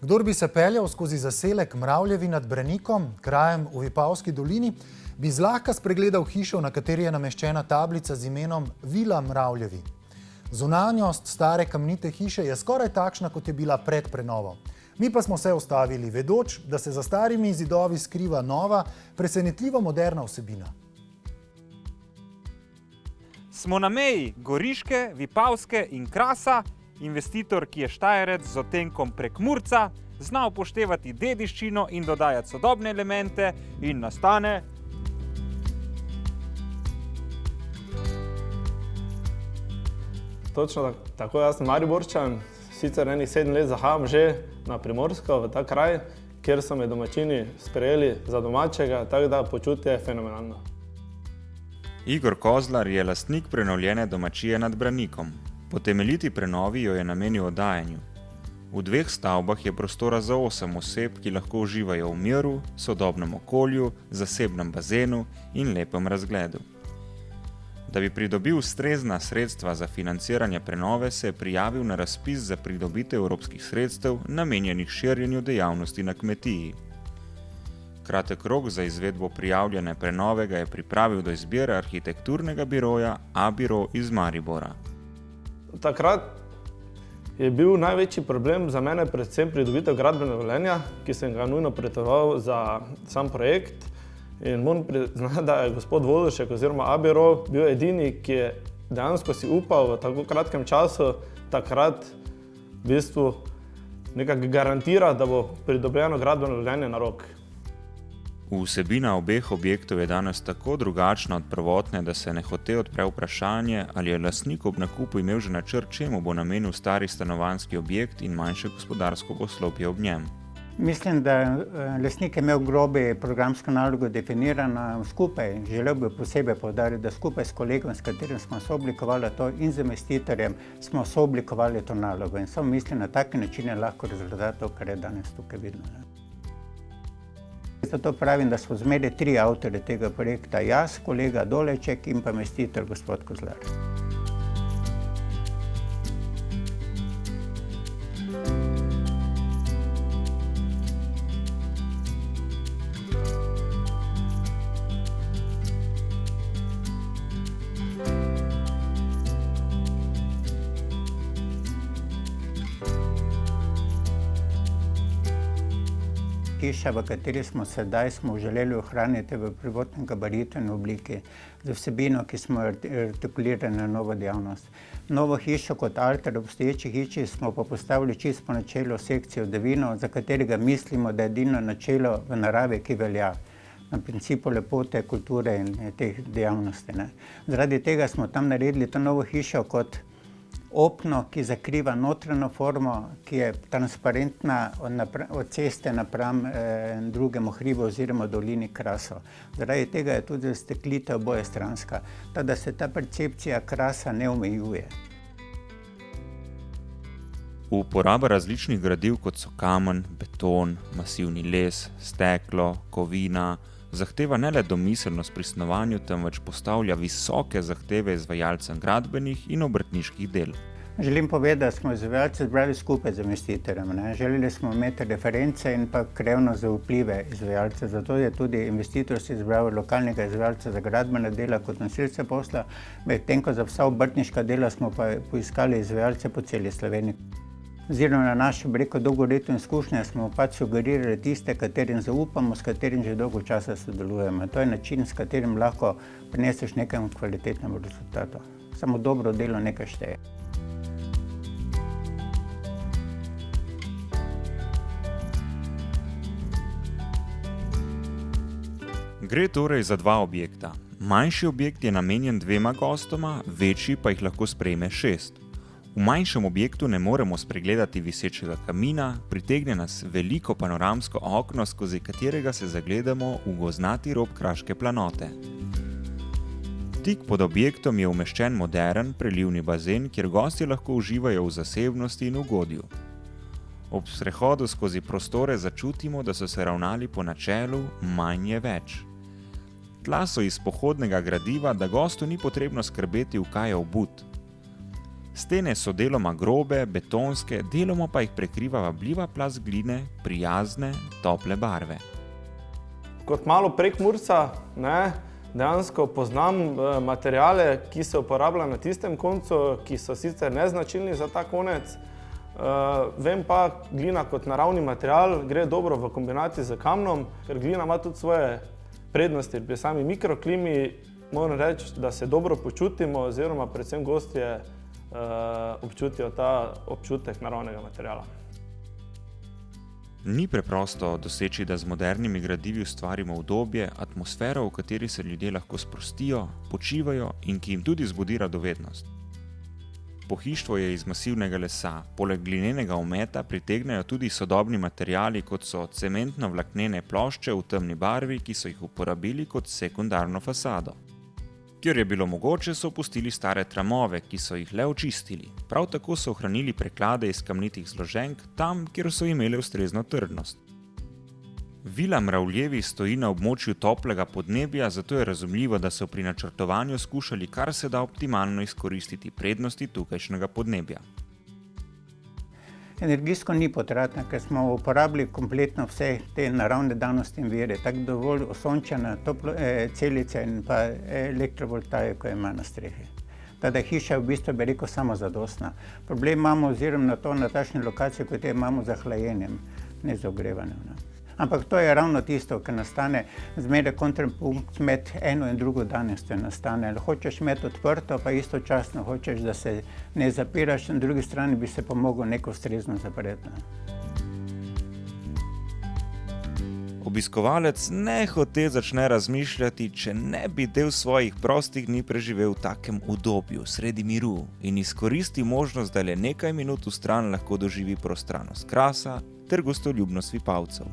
Kdor bi se peljal skozi zaselek Mravljevi nad Branikom, krajem v Vipavski dolini, bi zlahka spregledal hišo, na kateri je nameščena tablica z imenom Vila Mravljevi. Zunanjost stare kamnite hiše je skoraj takšna, kot je bila pred prenovo. Mi pa smo se ustavili, vedoč, da se za starimi zidovi skriva nova, presenetljivo moderna vsebina. Smo na meji Goriške, Vipavske in Krasa. Investitor, ki je Štajerec z odtenkom Prekmurca, zna upoštevati dediščino in dodajati sodobne elemente in nastane Točno tako, jaz sem Mariborčan, sicer enih 7 let zahajam že na Primorsko, v ta kraj, kjer so me domačini sprejeli za domačega, tako da počutje je fenomenalno. Igor Kozlar je lastnik prenovljene domačije nad Branikom. Po temeljiti prenovi jo je namenil oddajanju. V 2 stavbah je prostora za 8 oseb, ki lahko uživajo v miru, sodobnem okolju, zasebnem bazenu in lepem razgledu. Da bi pridobil ustrezna sredstva za financiranje prenove, se je prijavil na razpis za pridobitev evropskih sredstev, namenjenih širjenju dejavnosti na kmetiji. Kratek rok za izvedbo prijavljene prenove ga je pripravil do izbire arhitekturnega biroja A-Biro iz Maribora. Takrat je bil največji problem za mene predvsem pridobitev gradbenega dovoljenja, ki sem ga nujno potreboval za sam projekt. In moram priznati, da je gospod Vodušek oziroma A-Biro bil edini, ki je dejansko si upal v tako kratkem času takrat v bistvu nekako garantira, da bo pridobljeno gradbeno dovoljenje na rok. Vsebina obeh objektov je danes tako drugačna od prvotne, da se nehote odpre vprašanje, ali je lastnik ob nakupu imel že načrt, čemu bo namenil stari stanovanjski objekt in manjše gospodarsko poslopje ob njem. Mislim, da lastnik je imel grobi programsko nalogo definirano skupaj. Želel bi posebej poudariti, da skupaj s kolegom, s katerim smo sooblikovali to in z investitorjem, smo sooblikovali to nalogo. In samo mislim, na tak način je lahko rezultat to, kar je danes tukaj vidno. Zato pravim, da smo zmeraj 3 avtorje tega projekta. Jaz, kolega Doleček in pa investitor gospod Kozlar. Hiša, v kateri smo sedaj, smo želeli ohraniti v prvotnem gabaritu in obliki, z vsebino, ki smo artikulirali na novo dejavnost. Novo hišo kot alter obstoječi hiši smo pa postavili čisto po načelu sekcijo Devino, za katerega mislimo, da je edino načelo v naravi, ki velja na principu lepote, kulture in teh dejavnosti. Zaradi tega smo tam naredili to novo hišo kot opno, ki zakriva notranjo formo, ki je transparentna od ceste napram drugemu hribu oziroma dolini Kraso. Zaradi tega je tudi steklitev obojestranska, tako da se ta percepcija Krasa ne omejuje. Uporaba različnih gradiv, kot so kamen, beton, masivni les, steklo, kovina, zahteva ne le domiselnost pri snovanju, temveč postavlja visoke zahteve izvajalcem gradbenih in obrtniških del. Želim povedati, da smo izvajalce zbrali skupaj z investitorjem. Želeli smo imeti reference in pa krevno zaupljive izvajalce. Zato je tudi investitor si izbral lokalnega izvajalca za gradbena dela kot nosilce posla, medtem ko za vsa obrtniška dela smo pa poiskali izvajalce po celi Sloveniji. Oziroma na našo dolgoletno izkušnjo smo pač sugerirali tiste, katerim zaupamo, s katerim že dolgo časa sodelujemo. To je način, s katerim lahko prineseš nekaj kvalitetnemu rezultatu. Samo dobro delo nekaj šteje. Gre torej za 2 objekta. Manjši objekt je namenjen 2 gostoma, večji pa jih lahko sprejme 6. V manjšem objektu ne moremo spregledati visečega kamina, pritegne nas veliko panoramsko okno, skozi katerega se zagledamo v gozdnati rob kraške planote. Tik pod objektom je umeščen modern prelivni bazen, kjer gostje lahko uživajo v zasebnosti in ugodju. Ob sprehodu skozi prostore začutimo, da so se ravnali po načelu manj je več. Tla so iz pohodnega gradiva, da gostu ni potrebno skrbeti, v kaj je obut. Stene so deloma grobe, betonske, deloma pa jih prekriva vabljiva plast gline, prijazne, tople barve. Kot malo Prekmurca, dejansko poznam materiale, ki se uporabljajo na tistem koncu, ki so sicer neznačilni za ta konec. Vem pa, glina kot naravni material gre dobro v kombinaciji z kamnom, ker glina ima tudi svoje prednosti pri sami mikroklimi. Moram reči, da se dobro počutimo, oziroma predvsem gostje občutijo ta občutek naravnega materiala. Ni preprosto doseči, da z modernimi gradivi ustvarimo udobje, atmosfero, v kateri se ljudje lahko sprostijo, počivajo in ki jim tudi zbudi radovednost. Pohištvo je iz masivnega lesa, poleg glinenega ometa pritegnejo tudi sodobni materiali, kot so cementno-vlaknene plošče v temni barvi, ki so jih uporabili kot sekundarno fasado. Kjer je bilo mogoče, so opustili stare tramove, ki so jih le očistili. Prav tako so ohranili preklade iz kamnitih zloženk tam, kjer so imele ustrezno trdnost. Vila Mravljevi stoji na območju toplega podnebja, zato je razumljivo, da so pri načrtovanju skušali kar se da optimalno izkoristiti prednosti tukajšnjega podnebja. Energijsko ni potratna, ker smo uporabili kompletno vse te naravne danosti in vire, tako dovolj osončene celice in pa elektrovoltaiko ima na strehi. Tada hiša je v bistvu, bi rekel, samozadostna. Problem imamo oziroma na takšni lokaciji, kot je imamo za hlajenjem, ne za ogrevanjem. Ampak to je ravno tisto, kar nastane zmeraj kontrapunkt med eno in drugo danostjo nastane. Hočeš imeti odprto, pa istočasno hočeš, da se ne zapiraš, na drugi strani bi se pa mogel neko ustrezno zapreti. Obiskovalec nehote začne razmišljati, če ne bi del svojih prostih dni preživel v takem udobju, sredi miru in izkoristi možnost, da le nekaj minut v stran lahko doživi prostranost Krasa ter gostoljubnost Vipavcev.